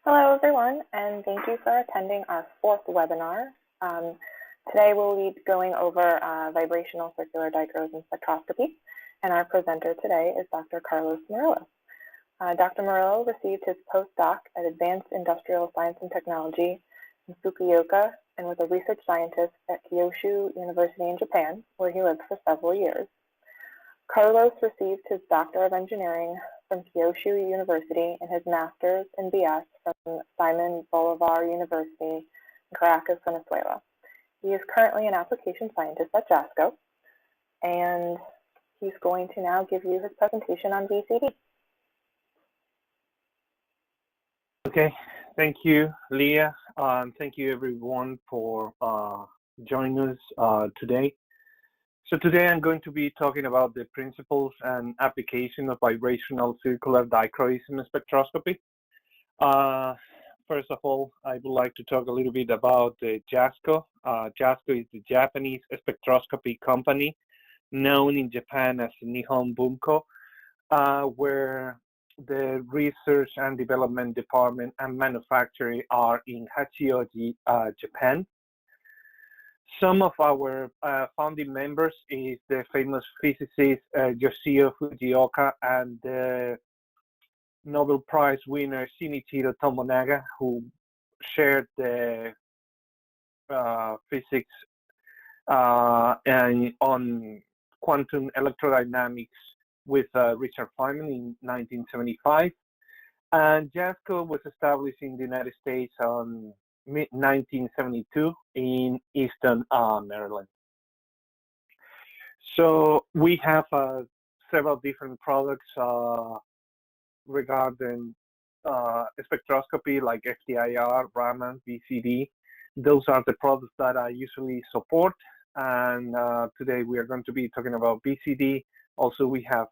Hello, everyone, and thank you for attending our fourth webinar. Today, we'll be going over vibrational circular dichrosal spectroscopy, and our presenter today is Dr. Carlos Murillo. Dr. Murillo received his postdoc at Advanced Industrial Science and Technology in Fukuoka and was a research scientist at Kyushu University in Japan, where he lived for several years. Carlos received his Doctor of Engineering from Kyushu University and his Master's in BS from Simon Bolivar University in Caracas, Venezuela. He is currently an application scientist at JASCO, and he's going to now give you his presentation on BCD. Okay, thank you, Leah. Thank you, everyone, for joining us today. So today I'm going to be talking about the principles and application of vibrational circular dichroism spectroscopy. First of all, I would like to talk a little bit about the JASCO. JASCO is the Japanese spectroscopy company known in Japan as Nihon Bunko, where the research and development department and manufacturing are in Hachioji, Japan. Some of our founding members is the famous physicist Yoshio Fujioka and the Nobel Prize winner Shinichiro Tomonaga, who shared the physics and on quantum electrodynamics with Richard Feynman in 1975. And JASCO was established in the United States on mid-1972 in Easton, Maryland. So we have several different products regarding spectroscopy like FTIR, Raman, BCD. Those are the products that I usually support. And today we are going to be talking about BCD. Also, we have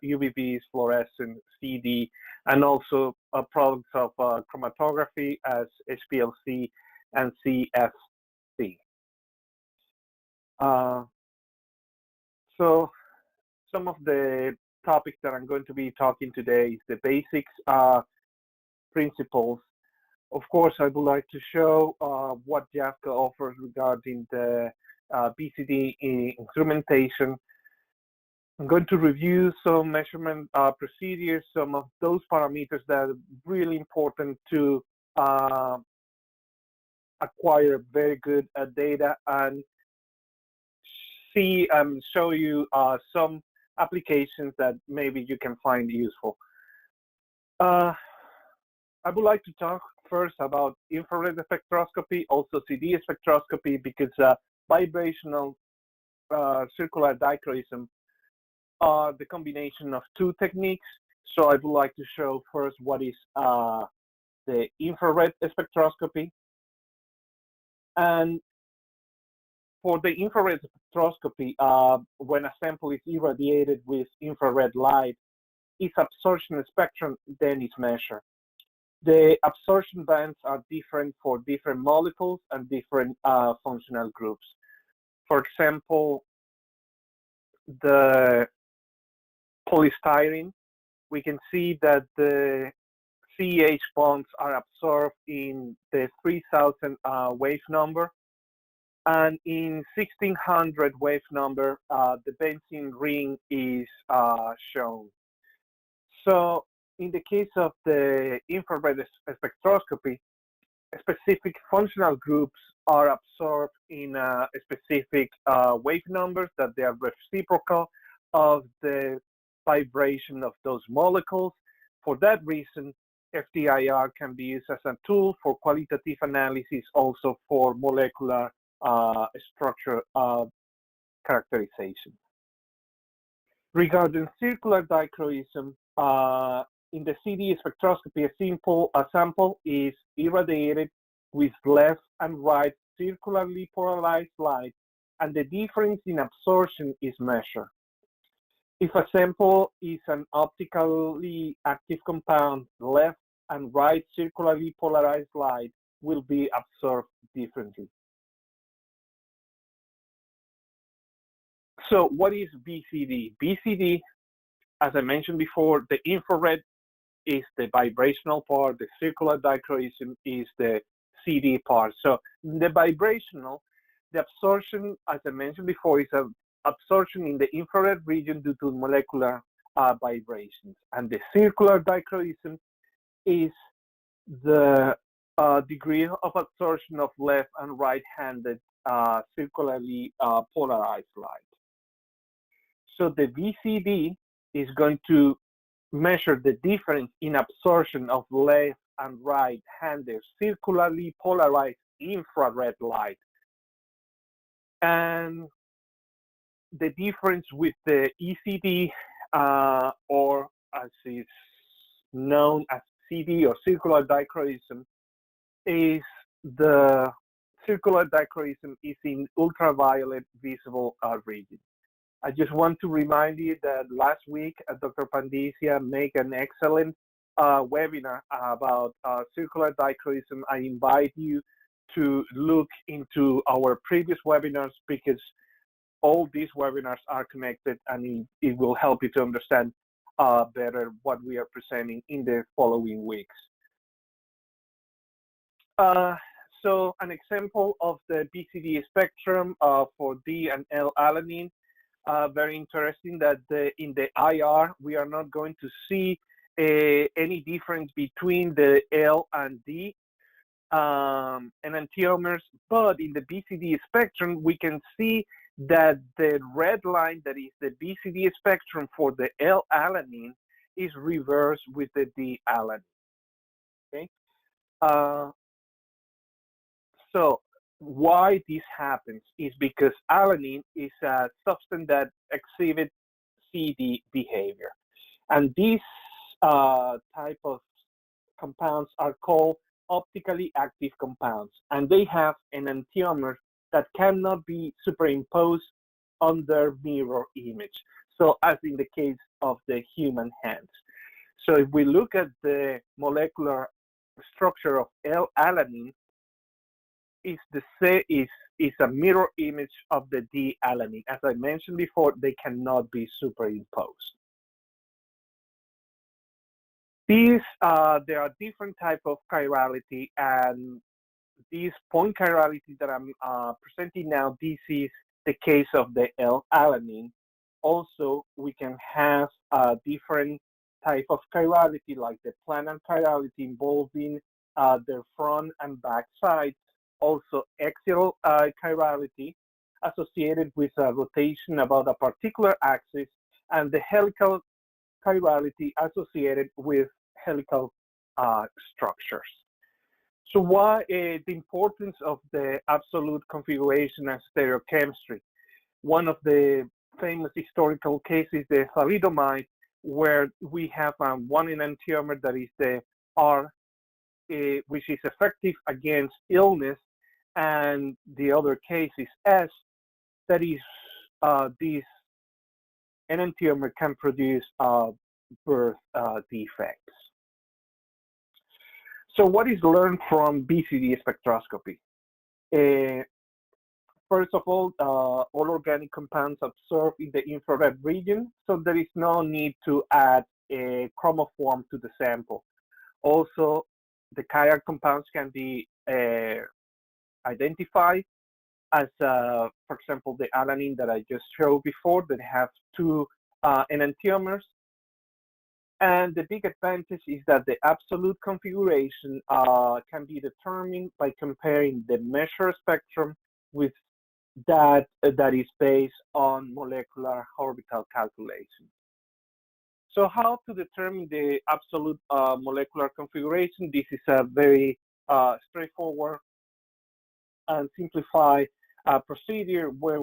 UVBs, fluorescent, CD, and also products of chromatography as HPLC and CFC. So some of the topics that I'm going to be talking today is the basics principles. Of course, I would like to show what JASCO offers regarding the BCD instrumentation. I'm going to review some measurement procedures, some of those parameters that are really important to acquire very good data, and see and show you some applications that maybe you can find useful. I would like to talk first about infrared spectroscopy, also CD spectroscopy, because vibrational circular dichroism are the combination of two techniques. So I would like to show first what is the infrared spectroscopy. And for the infrared spectroscopy, when a sample is irradiated with infrared light, its absorption spectrum then is measured. The absorption bands are different for different molecules and different functional groups. For example, the polystyrene, we can see that the CH bonds are absorbed in the 3000 wave number, and in 1600 wave number, the benzene ring is shown. So in the case of the infrared spectroscopy, specific functional groups are absorbed in specific wave numbers that they are reciprocal of the vibration of those molecules. For that reason, FTIR can be used as a tool for qualitative analysis, also for molecular structure characterization. Regarding circular dichroism, in the CD spectroscopy, a sample is irradiated with left and right circularly polarized light, and the difference in absorption is measured. If a sample is an optically active compound, left and right circularly polarized light will be absorbed differently. So what is BCD? BCD, as I mentioned before, the infrared is the vibrational part, the circular dichroism is the CD part. So the vibrational, the absorption, as I mentioned before, is an absorption in the infrared region due to molecular vibrations. And the circular dichroism is the degree of absorption of left and right-handed circularly polarized light. So the VCD is going to measure the difference in absorption of left and right-handed circularly polarized infrared light. And the difference with the ECD, or as is known as CD or circular dichroism, is the circular dichroism is in ultraviolet visible region. I just want to remind you that last week, Dr. Pandisia made an excellent webinar about circular dichroism. I invite you to look into our previous webinars because all these webinars are connected and it will help you to understand better what we are presenting in the following weeks. So an example of the BCD spectrum for D and L alanine. Very interesting that in the IR, we are not going to see any difference between the L and D enantiomers, but in the BCD spectrum, we can see that the red line that is the BCD spectrum for the L alanine is reversed with the D alanine. Okay. So why this happens is because alanine is a substance that exhibits CD behavior. And these type of compounds are called optically active compounds. And they have enantiomers that cannot be superimposed on their mirror image. So as in the case of the human hands. So if we look at the molecular structure of L-alanine, is a mirror image of the D-alanine. As I mentioned before, they cannot be superimposed. There are different types of chirality, and this point chirality that I'm presenting now, this is the case of the L-alanine. Also, we can have different type of chirality, like the planar chirality involving their front and back sides. Also, axial chirality associated with a rotation about a particular axis, and the helical chirality associated with helical structures. So why the importance of the absolute configuration and stereochemistry? One of the famous historical cases, the thalidomide, where we have one enantiomer that is the R, which is effective against illness, and the other case is S, that is this enantiomer can produce birth defects. So what is learned from BCD spectroscopy? First of all organic compounds absorb in the infrared region, so there is no need to add a chromophore to the sample. Also, the chiral compounds can be identified as, for example, the alanine that I just showed before, that have two enantiomers. And the big advantage is that the absolute configuration can be determined by comparing the measured spectrum with that is based on molecular orbital calculation. So how to determine the absolute molecular configuration? This is a very straightforward and simplified procedure where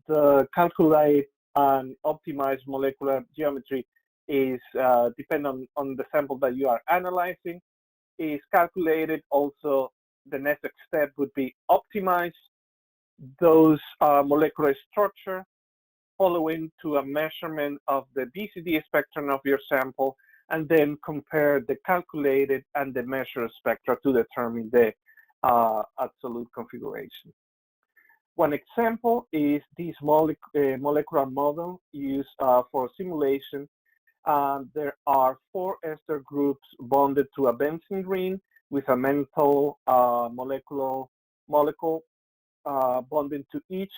the calculate and optimized molecular geometry is dependent on the sample that you are analyzing, is calculated. Also, the next step would be optimize those molecular structure following to a measurement of the BCD spectrum of your sample, and then compare the calculated and the measured spectra to determine the absolute configuration. One example is this molecular model used for simulation, There are 4 ester groups bonded to a benzene ring with a menthol molecule bonding to each.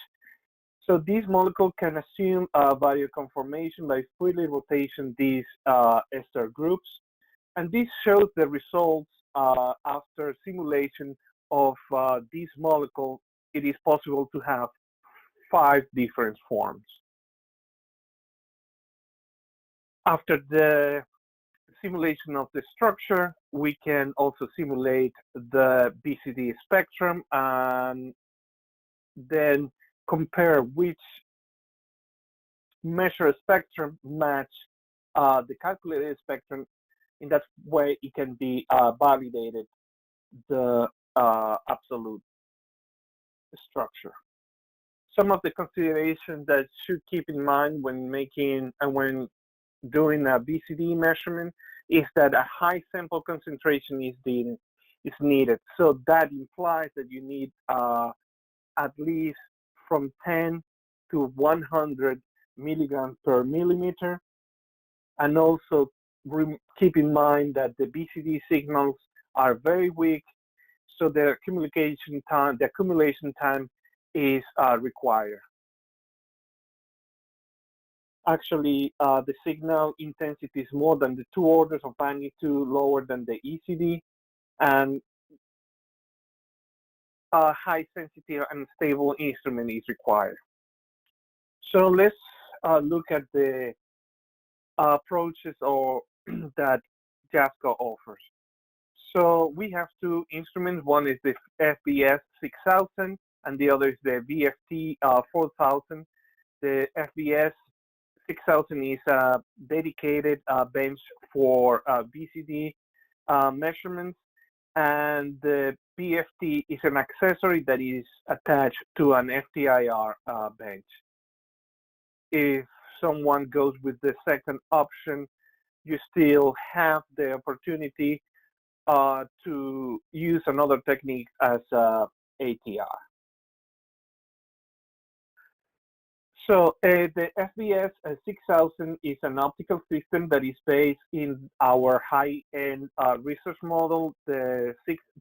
So this molecule can assume a barrier conformation by freely rotating these ester groups. And this shows the results after simulation of this molecule. It is possible to have 5 different forms. After the simulation of the structure, we can also simulate the BCD spectrum and then compare which measured spectrum match the calculated spectrum. In that way, it can be validated, the absolute structure. Some of the considerations that should keep in mind when making and when doing a BCD measurement is that a high sample concentration is needed. So that implies that you need at least from 10 to 100 milligrams per millimeter. And also keep in mind that the BCD signals are very weak, so the accumulation time is required. Actually, the signal intensity is more than the 2 orders of magnitude lower than the ECD, and a high sensitive and stable instrument is required. So let's look at the approaches that JASCO offers. So we have 2 instruments. One is the FBS 6000 and the other is the VFT 4000. The FBS 6000 is a dedicated bench for BCD measurements, and the BFT is an accessory that is attached to an FTIR bench. If someone goes with the second option, you still have the opportunity to use another technique as ATR. So the FBS 6000 is an optical system that is based in our high-end research model, the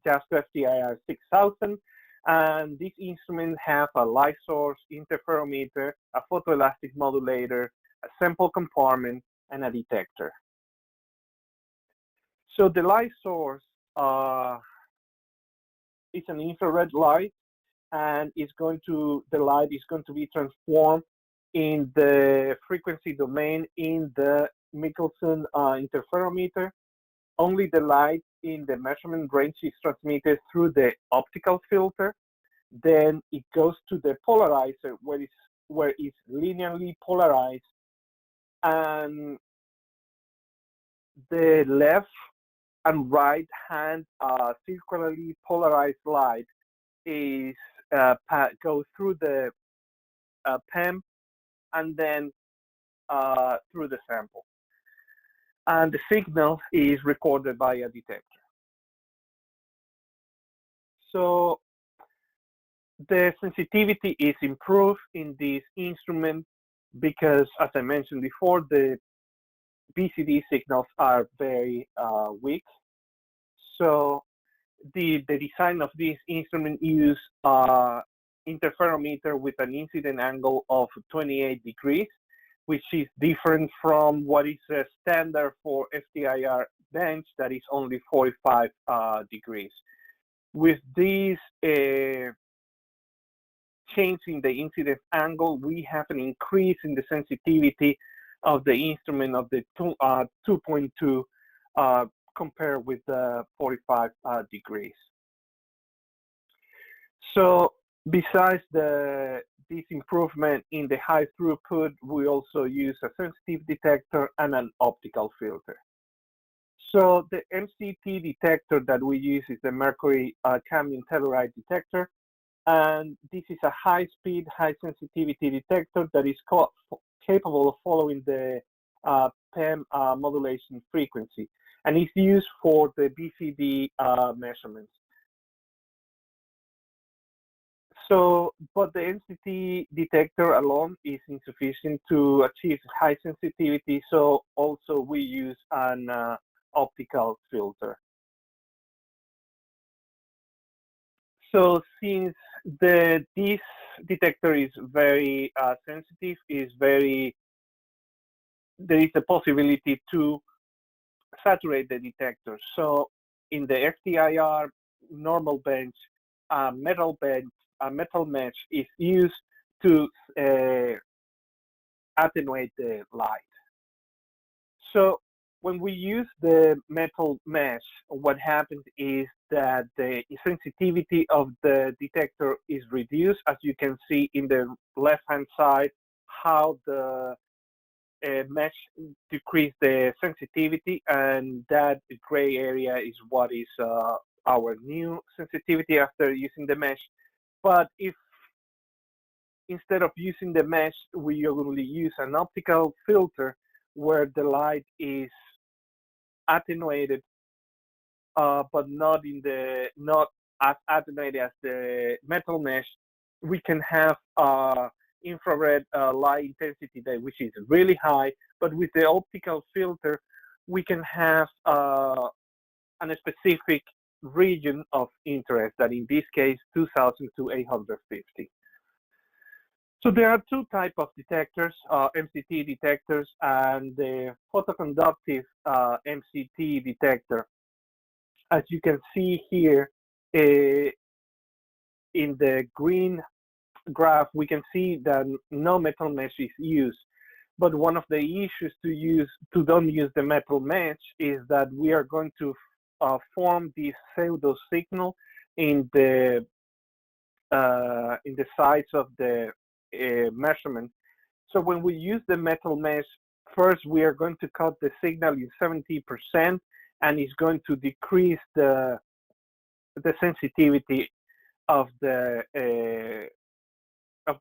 JASCO FTIR 6000. And these instruments have a light source, interferometer, a photoelastic modulator, a sample compartment, and a detector. So the light source is an infrared light, and the light is going to be transformed in the frequency domain in the Michelson interferometer. Only the light in the measurement range is transmitted through the optical filter. Then it goes to the polarizer where it's linearly polarized, and the left and right hand circularly polarized light is goes through the PEM and then through the sample. And the signal is recorded by a detector. So the sensitivity is improved in this instrument because, as I mentioned before, the BCD signals are very weak. So the design of this instrument uses interferometer with an incident angle of 28 degrees, which is different from what is standard for FTIR bench that is only 45 degrees. With this change in the incidence angle, we have an increase in the sensitivity of the instrument of the 2.2 compared with the 45 degrees. So besides this improvement in the high throughput, we also use a sensitive detector and an optical filter. So the MCP detector that we use is the mercury cadmium telluride detector. And this is a high-speed, high-sensitivity detector that is capable of following the PEM modulation frequency, and is used for the BCD measurements. So, but the MCT detector alone is insufficient to achieve high sensitivity. So also we use an optical filter. So since this detector is very sensitive, there is a possibility to saturate the detector. So in the FTIR normal bench, a metal mesh is used to attenuate the light. So when we use the metal mesh, what happens is that the sensitivity of the detector is reduced, as you can see in the left-hand side, how the mesh decrease the sensitivity, and that gray area is what is our new sensitivity after using the mesh. But if instead of using the mesh, we usually use an optical filter where the light is attenuated, but not as attenuated as the metal mesh, we can have infrared light intensity that which is really high, but with the optical filter, we can have a specific region of interest, that in this case, 2000 to 850. So there are two types of detectors, MCT detectors and the photoconductive MCT detector. As you can see here in the green graph, we can see that no metal mesh is used. But one of the issues to don't use the metal mesh is that we are going to form this pseudo signal in the sides of the measurement. So when we use the metal mesh, first we are going to cut the signal in 70%, and it's going to decrease the sensitivity of the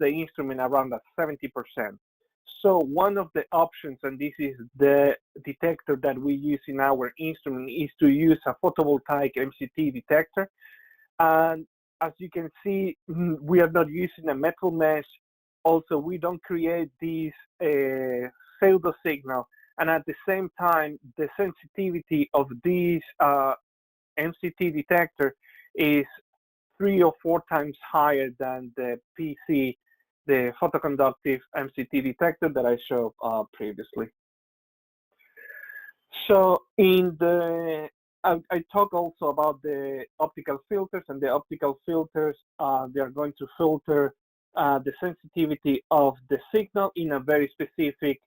instrument around that 70%. So one of the options, and this is the detector that we use in our instrument, is to use a photovoltaic MCT detector. And as you can see, we are not using a metal mesh. Also, we don't create this pseudo signal. And at the same time, the sensitivity of this MCT detector is 3 or 4 times higher than the PC, the photoconductive MCT detector that I showed previously. So I talk also about the optical filters, and the optical filters, they are going to filter the sensitivity of the signal in a very specific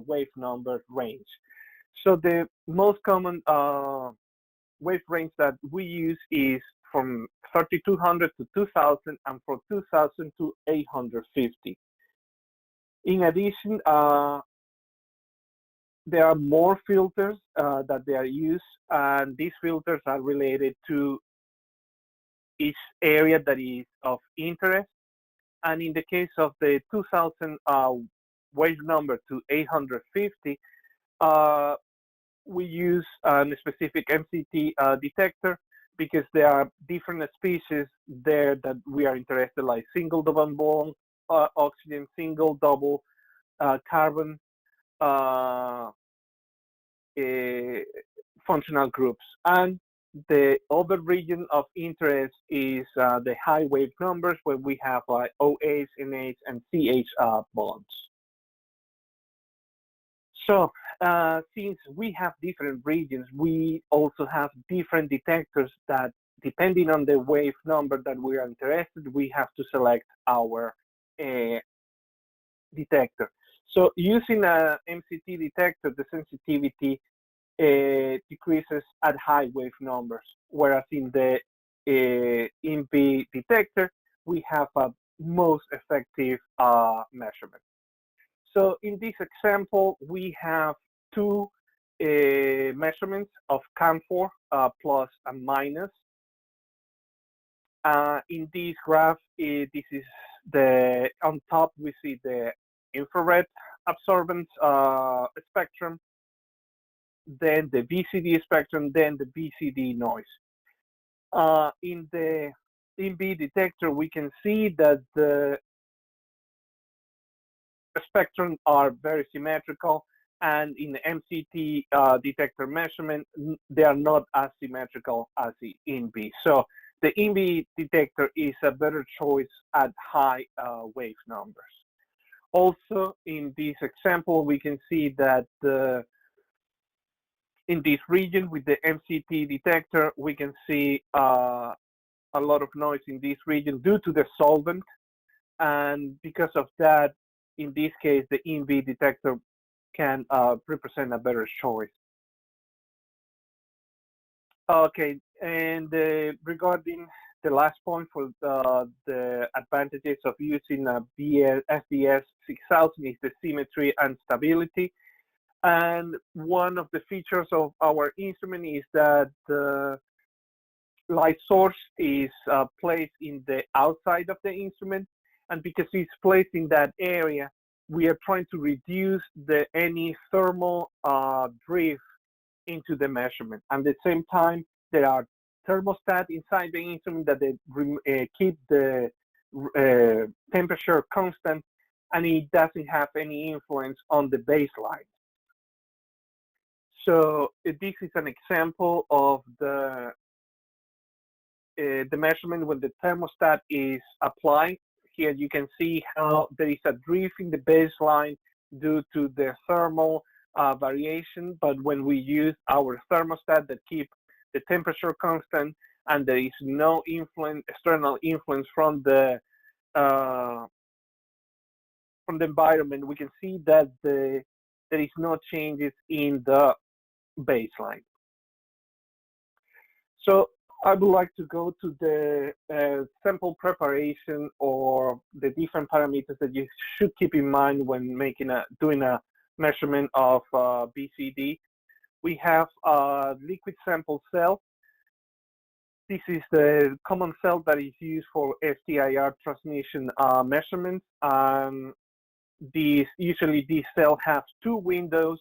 wave number range. So the most common wave range that we use is from 3200 to 2000, and from 2000 to 850. In addition, there are more filters that they are used, and these filters are related to each area that is of interest. And in the case of the 2000 wave number to 850, we use a specific MCT detector, because there are different species there that we are interested, like single double bond, oxygen, single double, carbon, functional groups. And the other region of interest is the high wave numbers, where we have like OH, NH, and CH bonds. So since we have different regions, we also have different detectors that, depending on the wave number that we are interested, we have to select our detector. So using a MCT detector, the sensitivity decreases at high wave numbers, whereas in the InP detector, we have a most effective measurement. So in this example, we have two measurements of camphor, plus and minus. In this graph, this is on top, we see the infrared absorbance spectrum, then the VCD spectrum, then the VCD noise. In the Mcp detector, we can see that the spectrum are very symmetrical, and in the MCT detector measurement, they are not as symmetrical as the Mcp. So the Mcp detector is a better choice at high wave numbers. Also, in this example, we can see that in this region with the MCT detector, we can see a lot of noise in this region due to the solvent. And because of that, in this case, the Mcp detector can represent a better choice. Okay, and regarding the last point for the advantages of using a SDS 6000 is the symmetry and stability. And one of the features of our instrument is that the light source is placed in the outside of the instrument. And because it's placed in that area, we are trying to reduce any thermal drift into the measurement. And at the same time, there are thermostats inside the instrument that they keep the temperature constant, and it doesn't have any influence on the baseline. So this is an example of the measurement when the thermostat is applied. Here you can see how there is a drift in the baseline due to the thermal variation, but when we use our thermostat that keep the temperature constant and there is no external influence from the environment, we can see that there is no changes in the baseline. So I would like to go to the sample preparation or the different parameters that you should keep in mind when doing a measurement of BCD. We have a liquid sample cell. This is the common cell that is used for FTIR transmission measurements. Usually these cells have two windows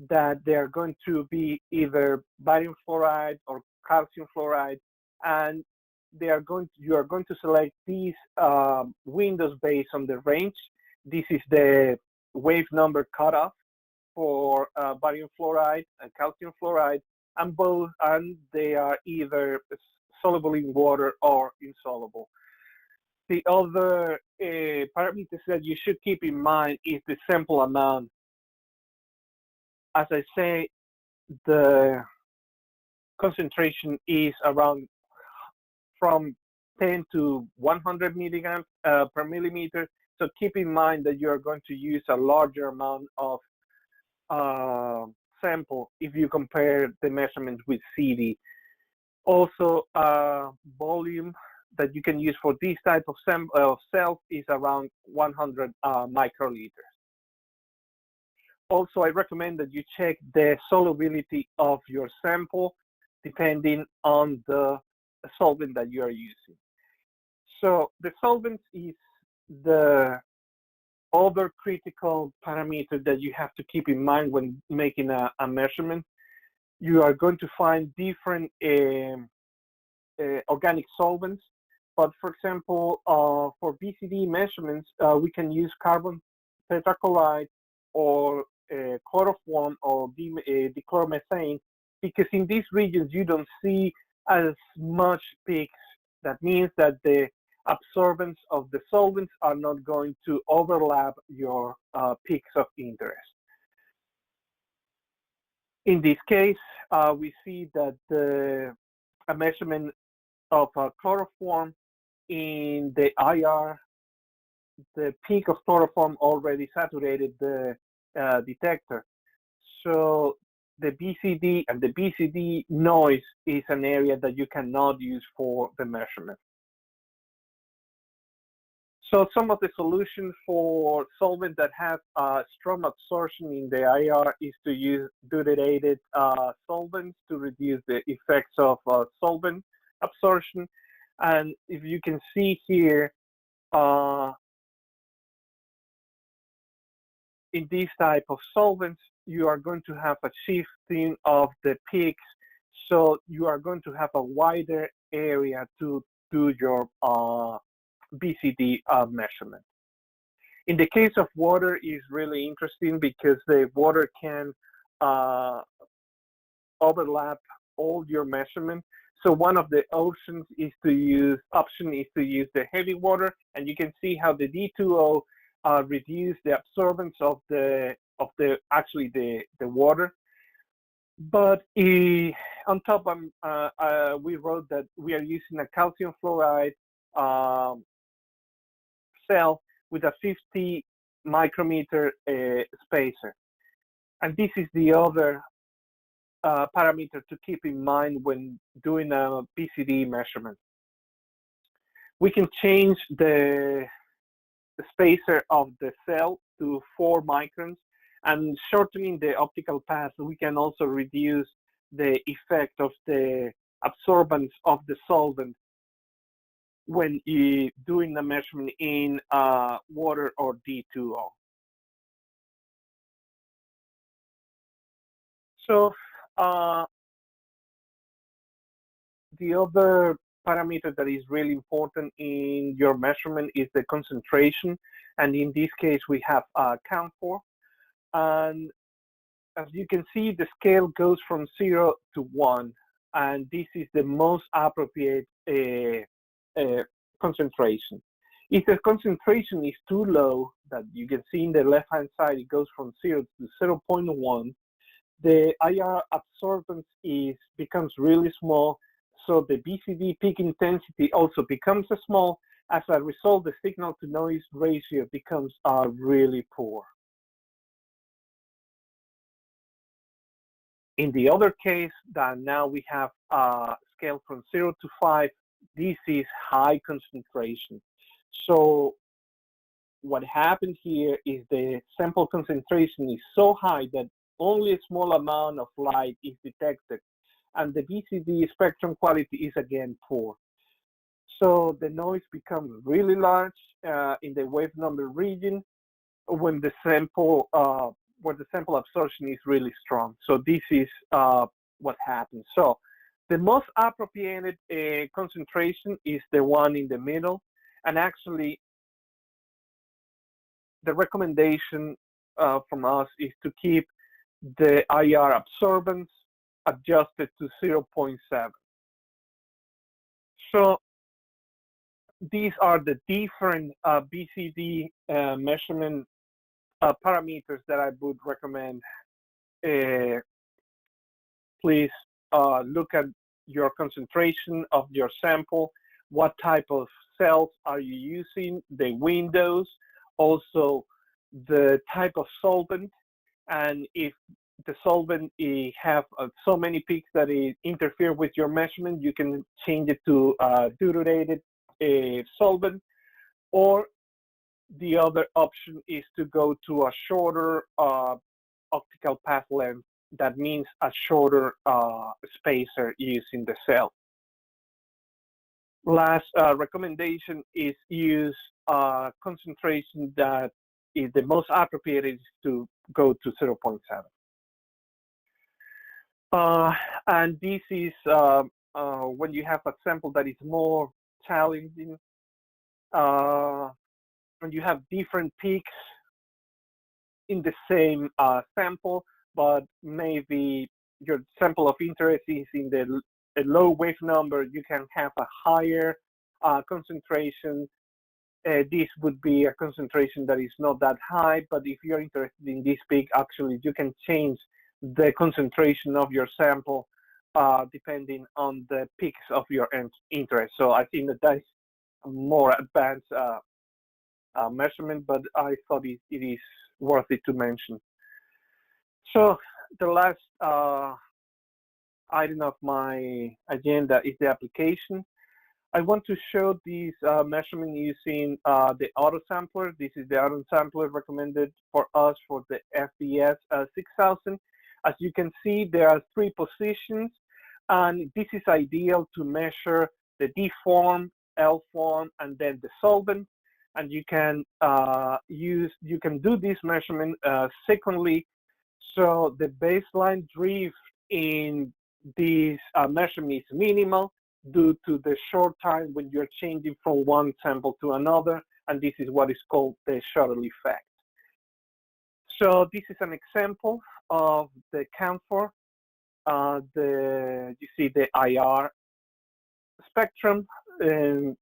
that they are going to be either barium fluoride or calcium fluoride, and you are going to select these windows based on the range. This is the wave number cutoff for barium fluoride and calcium fluoride, and they are either soluble in water or insoluble. The other parameters that you should keep in mind is the sample amount. As I say, the concentration is around from 10 to 100 milligrams per millimeter. So keep in mind that you are going to use a larger amount of sample if you compare the measurements with CD. Also, volume that you can use for this type of cells is around 100 microliters. Also, I recommend that you check the solubility of your sample depending on the solvent that you are using. So the solvent is the other critical parameter that you have to keep in mind when making a measurement. You are going to find different organic solvents, but for example, for BCD measurements, we can use carbon tetrachloride or chloroform or dichloromethane, because in these regions you don't see as much peaks. That means that the absorbance of the solvents are not going to overlap your peaks of interest. In this case, we see that a measurement of chloroform in the IR, the peak of chloroform already saturated the detector. So the BCD and the BCD noise is an area that you cannot use for the measurement. So some of the solutions for solvent that have strong absorption in the IR is to use deuterated solvents to reduce the effects of solvent absorption. And if you can see here, in this type of solvents, you are going to have a shifting of the peaks. So you are going to have a wider area to do your BCD measurement. In the case of water, is really interesting because the water can overlap all your measurement. So one of the options is to use the heavy water, and you can see how the D2O reduce the absorbance of the water. But on top, we wrote that we are using a calcium fluoride cell with a 50 micrometer spacer, and this is the other parameter to keep in mind when doing a BCD measurement. We can change the spacer of the cell to 4 microns, and shortening the optical path, we can also reduce the effect of the absorbance of the solvent when doing the measurement in water or D2O. So the other parameter that is really important in your measurement is the concentration, and in this case we have CAM4, and as you can see, the scale goes from 0 to 1, and this is the most appropriate concentration. If the concentration is too low, that you can see in the left-hand side, it goes from 0 to 0.1, the IR absorbance becomes really small, so the BCD peak intensity also becomes small. As a result, the signal-to-noise ratio becomes really poor. In the other case, that now we have a scale from 0 to 5, this is high concentration. So what happened here is the sample concentration is so high that only a small amount of light is detected, and the BCD spectrum quality is again poor. So the noise becomes really large in the wave number region when the sample absorption is really strong. So this is what happens. So the most appropriate concentration is the one in the middle, and actually the recommendation from us is to keep the IR absorbance adjusted to 0.7. So these are the different BCD measurement parameters that I would recommend. Please look at your concentration of your sample, what type of cells are you using, the windows, also the type of solvent, and if the solvent have so many peaks that it interfere with your measurement, you can change it to deuterated solvent, or the other option is to go to a shorter optical path length. That means a shorter spacer using the cell. Last recommendation is use concentration that is the most appropriate is to go to 0.7. And this is when you have a sample that is more challenging, when you have different peaks in the same sample, but maybe your sample of interest is in the low wave number, you can have a higher concentration. This would be a concentration that is not that high, but if you're interested in this peak, actually you can change the concentration of your sample depending on the peaks of your interest. So I think that that's a more advanced measurement, but I thought it is worth it to mention. So the last item of my agenda is the application. I want to show this measurement using the auto sampler. This is the auto sampler recommended for us for the FBS 6000. As you can see, there are 3 positions, and this is ideal to measure the D form, L form, and then the solvent. And you can do this measurement secondly. So the baseline drift in this measurement is minimal, due to the short time when you're changing from one sample to another, and this is what is called the shuttle effect. So this is an example of the camphor. You see the IR spectrum, and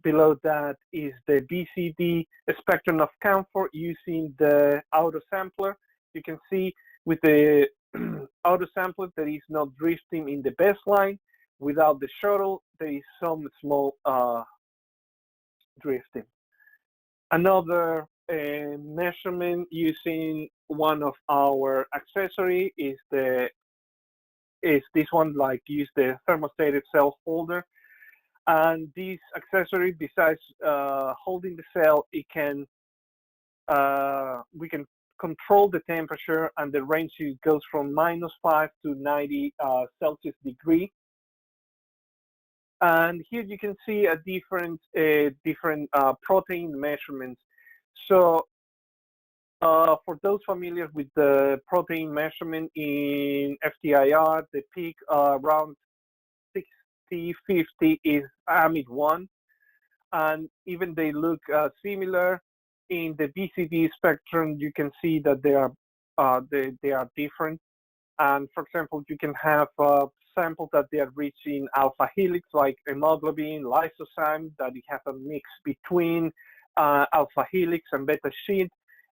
below that is the BCD spectrum of camphor using the autosampler. You can see with the autosampler there is no drifting in the baseline. Without the shuttle, there is some small drifting. Another measurement using one of our accessory is this one, like use the thermostated cell holder. And this accessory, besides holding the cell, it can we can control the temperature, and the range goes from -5 to 90 Celsius degree. And here you can see a different protein measurements. So for those familiar with the protein measurement in FTIR, the peak around 60-50 is amide-1, and even they look similar. In the BCD spectrum, you can see that they are different. And for example, you can have samples that they are reaching alpha helix, like hemoglobin, lysozyme, that you have a mix between alpha helix and beta sheet,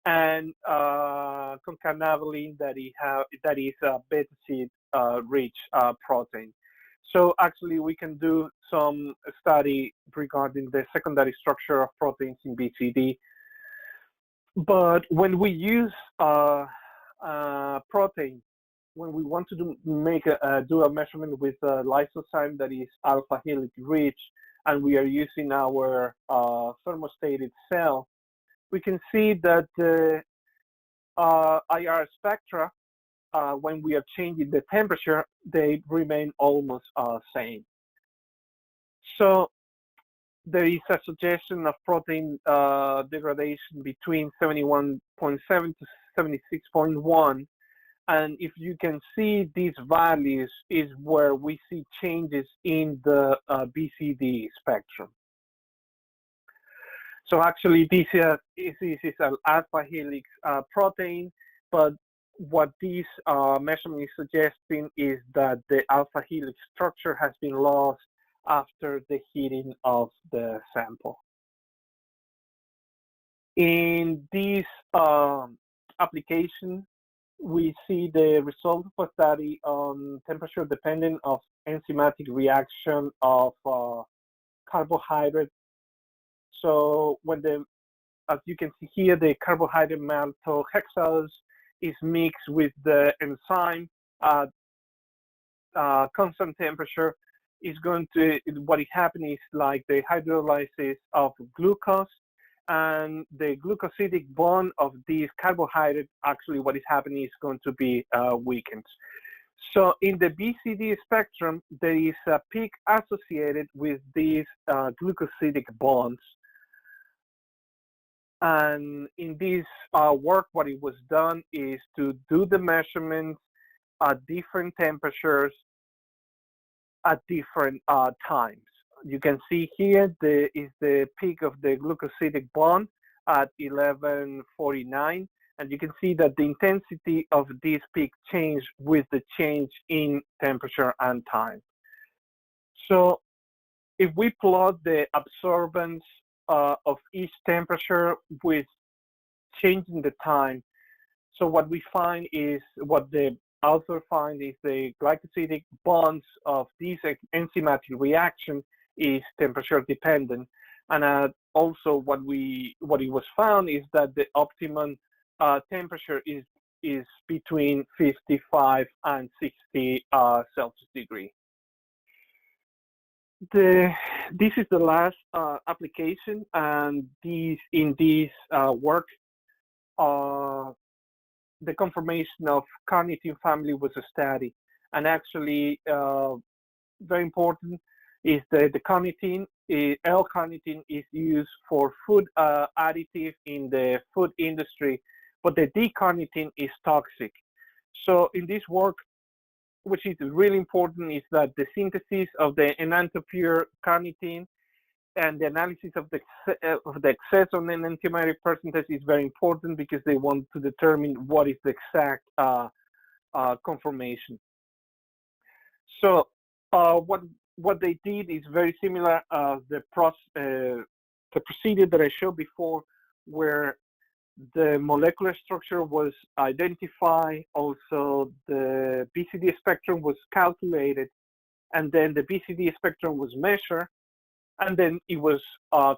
and concanavalin that is a beta sheet rich protein. So actually, we can do some study regarding the secondary structure of proteins in BCD. But when we use protein, when we want to do a measurement with a lysozyme that is alpha helix rich, and we are using our thermostated cell, we can see that the IR spectra, when we are changing the temperature, they remain almost same. So there is a suggestion of protein degradation between 71.7 to 76.1. And if you can see these values is where we see changes in the BCD spectrum. So actually this is an alpha helix protein, but what this measurement is suggesting is that the alpha helix structure has been lost after the heating of the sample. In this application, we see the result of a study on temperature dependent of enzymatic reaction of carbohydrate. So when as you can see here, the carbohydrate maltohexose is mixed with the enzyme at constant temperature, is going to, what is happening is like the hydrolysis of glucose, and the glucosidic bond of this carbohydrate, actually what is happening is going to be weakened. So in the BCD spectrum, there is a peak associated with these glucosidic bonds. And in this work, what it was done is to do the measurements at different temperatures at different times. You can see here is the peak of the glucosidic bond at 1149, and you can see that the intensity of this peak changed with the change in temperature and time. So if we plot the absorbance of each temperature with changing the time, so what we find is, what the author find is the glycosidic bonds of this enzymatic reaction is temperature dependent, and also what it was found is that the optimum temperature is between 55 and 60 Celsius degree. This is the last application, and in this work, the conformation of carnitine family was a study, and actually very important is that the carnitine, L-carnitine, is used for food additive in the food industry, but the D-carnitine is toxic. So in this work, which is really important, is that the synthesis of the enantiomer carnitine and the analysis of the excess on enantiomer percentage is very important because they want to determine what is the exact conformation. So what they did is very similar the procedure that I showed before, where the molecular structure was identified, also the BCD spectrum was calculated, and then the BCD spectrum was measured, and then it was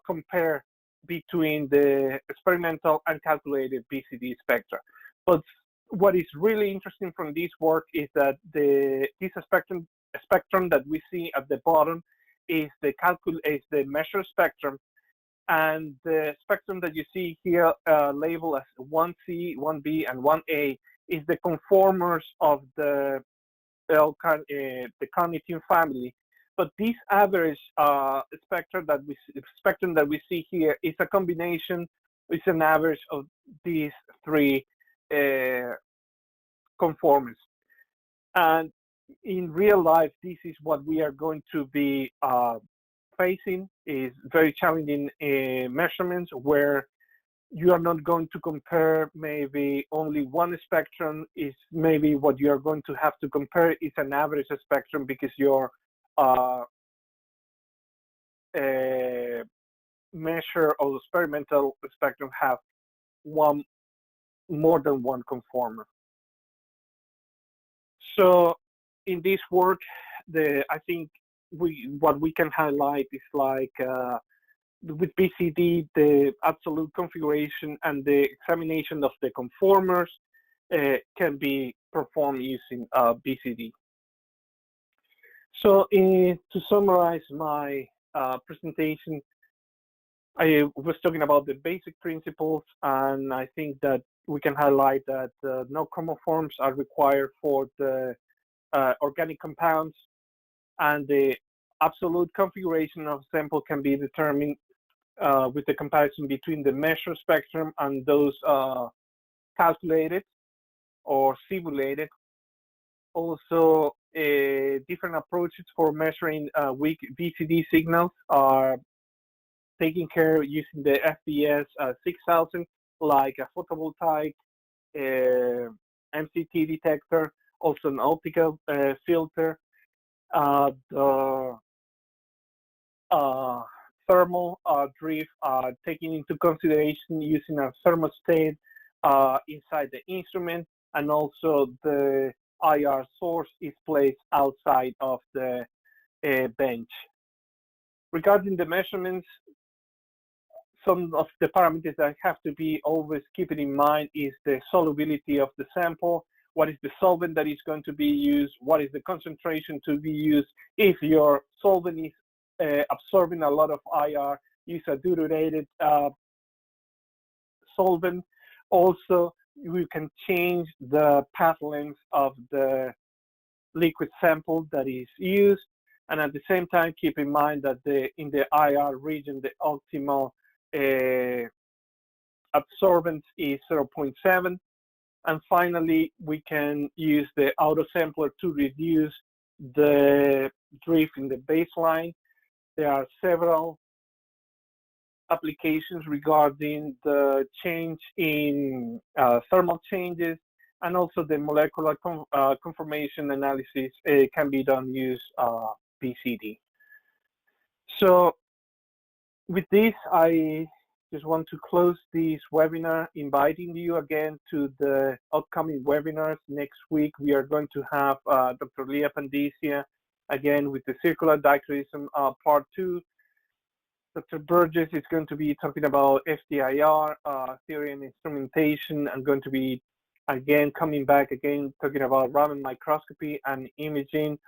compared between the experimental and calculated BCD spectra. But what is really interesting from this work is that this spectrum that we see at the bottom is the measured spectrum, and the spectrum that you see here labeled as 1C, 1B, and 1A is the conformers of the carnitine family. But this average spectrum that we see here is a combination, it's an average of these three conformers. And in real life, this is what we are going to be facing, is very challenging measurements where you are not going to compare maybe only one spectrum. Is maybe what you are going to have to compare is an average spectrum, because your measure of the experimental spectrum have more than one conformer. So in this work, I think what we can highlight is like with BCD, the absolute configuration and the examination of the conformers can be performed using BCD. So to summarize my presentation, I was talking about the basic principles, and I think that we can highlight that no chromoforms are required for the organic compounds, and the absolute configuration of sample can be determined with the comparison between the measured spectrum and those calculated or simulated. Also, different approaches for measuring weak BCD signals are taken care using the FBS 6000, like a photovoltaic Mcp detector, also an optical filter, the thermal drift taken into consideration using a thermostat inside the instrument, and also the IR source is placed outside of the bench. Regarding the measurements, some of the parameters that have to be always keeping in mind is the solubility of the sample. What is the solvent that is going to be used? What is the concentration to be used? If your solvent is absorbing a lot of IR, use a deuterated solvent. Also, you can change the path length of the liquid sample that is used. And at the same time, keep in mind that in the IR region, the optimal absorbance is 0.7. And finally, we can use the autosampler to reduce the drift in the baseline. There are several applications regarding the change in thermal changes, and also the molecular conformation analysis can be done use BCD. So with this, I just want to close this webinar, inviting you again to the upcoming webinars. Next week, we are going to have Dr. Leah Pandisia, again with the circular dicroism part 2. Dr. Burgess is going to be talking about FTIR, theory and instrumentation. I'm going to be, again, coming back again, talking about Raman microscopy and imaging.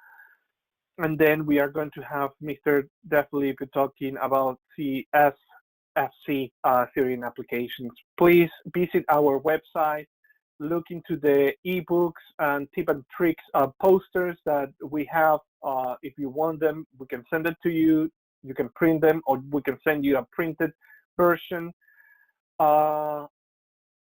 And then we are going to have Mr. Deflip talking about CSFC theory and applications. Please visit our website, look into the ebooks and tip and tricks posters that we have. If you want them, we can send it to you. You can print them, or we can send you a printed version.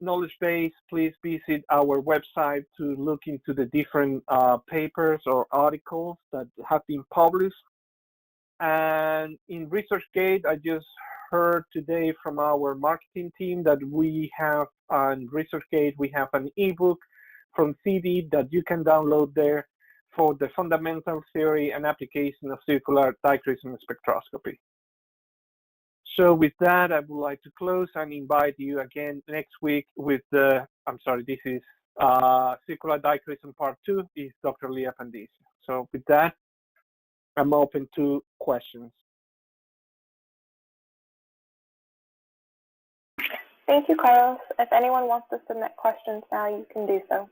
knowledge base, please visit our website to look into the different papers or articles that have been published. And in ResearchGate, I just heard today from our marketing team that we have on ResearchGate, we have an ebook from CD that you can download there for the fundamental theory and application of circular dichroism spectroscopy. So with that, I would like to close and invite you again next week with the, this is circular dichroism part 2 is Dr. Leah Pandisi. So with that, I'm open to questions. Thank you, Carlos. If anyone wants to submit questions now, you can do so.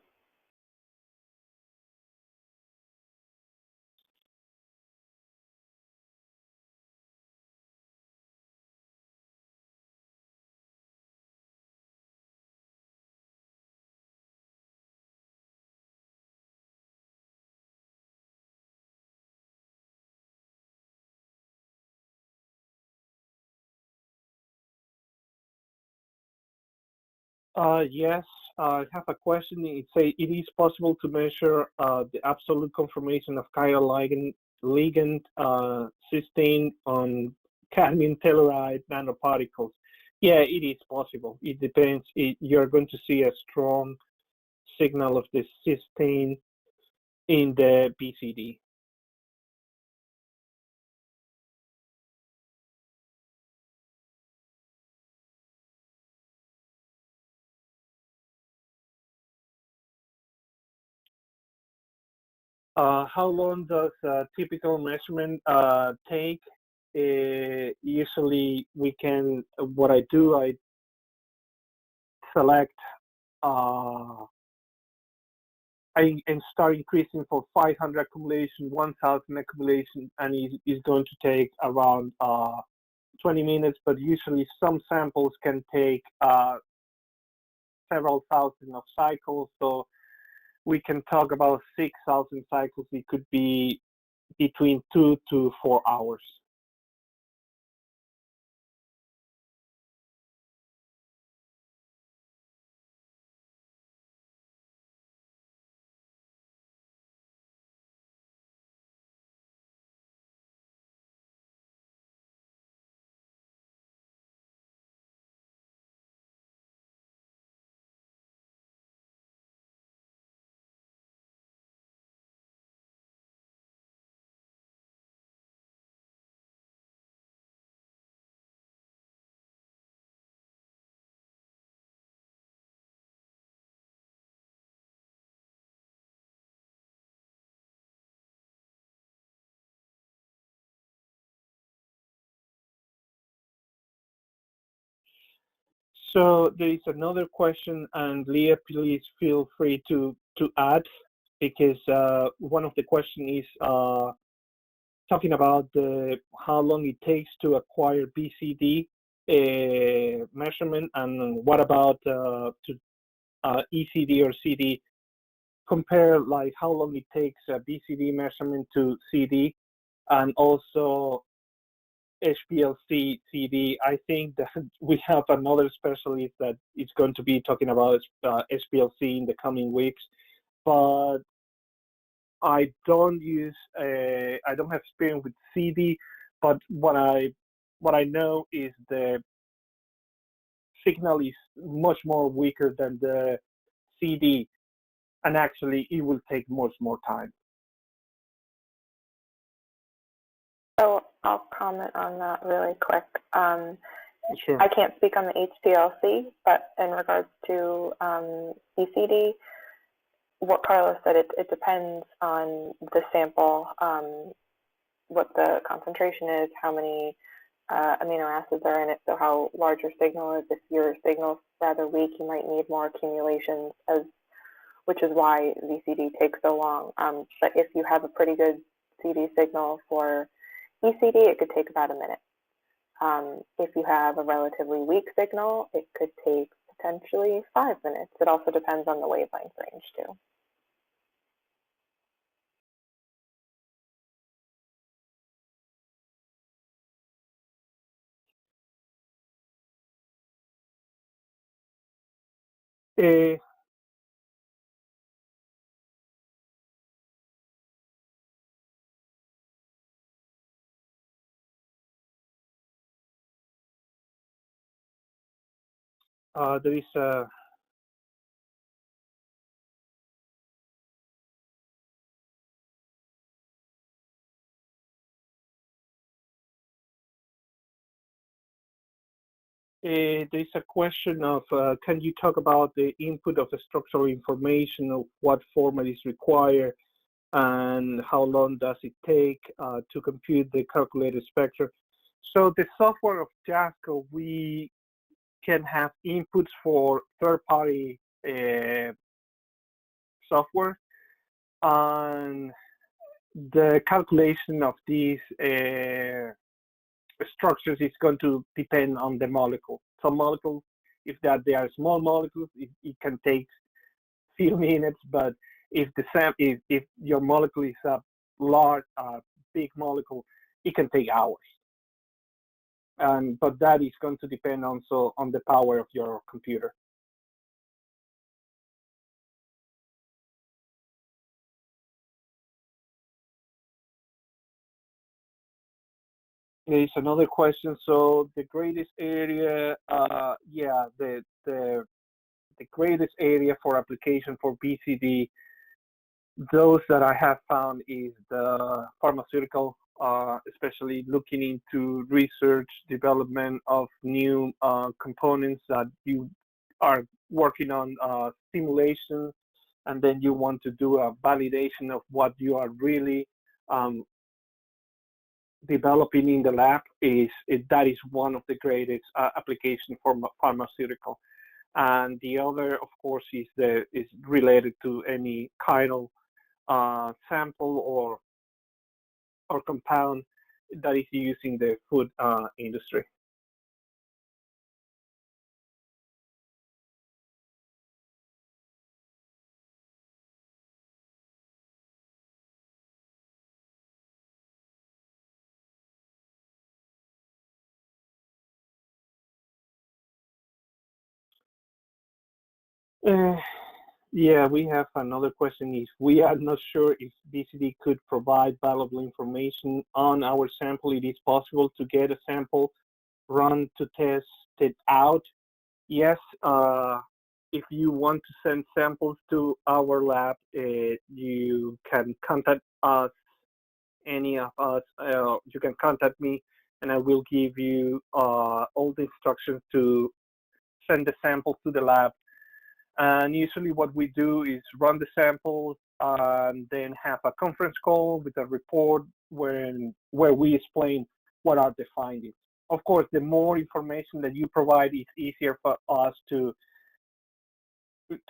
Yes, I have a question. It says it is possible to measure the absolute conformation of chiral ligand cysteine on cadmium telluride nanoparticles. Yeah, it is possible. It depends. You're going to see a strong signal of the cysteine in the BCD. How long does a typical measurement take? Usually we can, what I do, I select, I start increasing for 500 accumulation, 1000 accumulation, and it's going to take around 20 minutes, but usually some samples can take several thousand of cycles, so we can talk about 6,000 cycles. It could be between 2 to 4 hours. So there is another question, and Leah, please feel free to add, because one of the questions is talking about how long it takes to acquire BCD measurement, and what about ECD or CD? Compare like how long it takes a BCD measurement to CD, and also HPLC CD. I think that we have another specialist that is going to be talking about HPLC in the coming weeks, but I don't have experience with CD, but what I know is the signal is much more weaker than the CD, and actually it will take much more time. So I'll comment on that really quick. Sure. I can't speak on the HPLC, but in regards to ECD, what Carlos said, it depends on the sample, what the concentration is, how many amino acids are in it, so how large your signal is. If your signal is rather weak, you might need more accumulations, which is why VCD takes so long. But if you have a pretty good CD signal for ECD, it could take about a minute. If you have a relatively weak signal, it could take potentially 5 minutes. It also depends on the wavelength range too. there is a question of, can you talk about the input of the structural information, of what format is required, and how long does it take to compute the calculated spectrum? So the software of JASCO, we can have inputs for third-party software, and the calculation of these structures is going to depend on the molecule. Some molecules, if they are small molecules, it can take few minutes, but if your molecule is a large, big molecule, it can take hours. But that is going to depend also on the power of your computer. There is another question. So the greatest area, yeah, the greatest area for application for BCD, those that I have found is the pharmaceutical, especially looking into research, development of new components that you are working on simulation, and then you want to do a validation of what you are really developing in the lab. That is one of the greatest applications for pharmaceutical. And the other, of course, is related to any chiral sample or compound that is used in the food industry. Yeah, we have another question. Is we are not sure if BCD could provide valuable information on our sample. It is possible to get a sample run to test it out. Yes, if you want to send samples to our lab, you can contact us, any of us. You can contact me, and I will give you all the instructions to send the samples to the lab. And usually what we do is run the samples and then have a conference call with a report where we explain what are the findings. Of course, the more information that you provide, it's easier for us to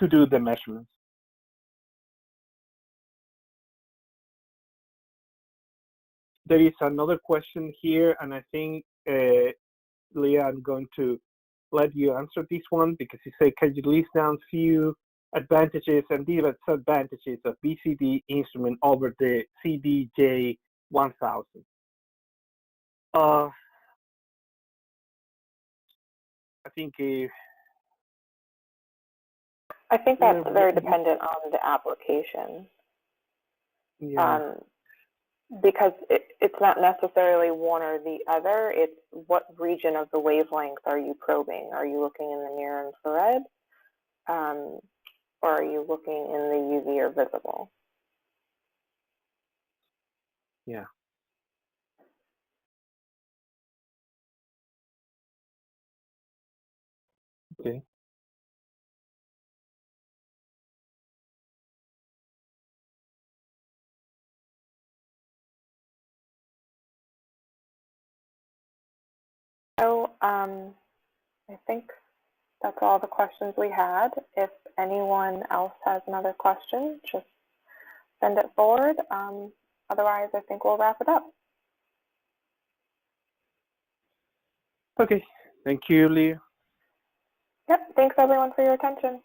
do the measurements. There is another question here, and I think, Leah, I'm going to let you answer this one, because you say, can you list down few advantages and disadvantages of BCD instrument over the CDJ 1000? I think that's very dependent on the application. Yeah. Because it's not necessarily one or the other. It's what region of the wavelength are you probing? Are you looking in the near infrared, or are you looking in the UV or visible? Yeah. Okay. So I think that's all the questions we had. If anyone else has another question, just send it forward. Otherwise, I think we'll wrap it up. Okay. Thank you, Leah. Yep. Thanks, everyone, for your attention.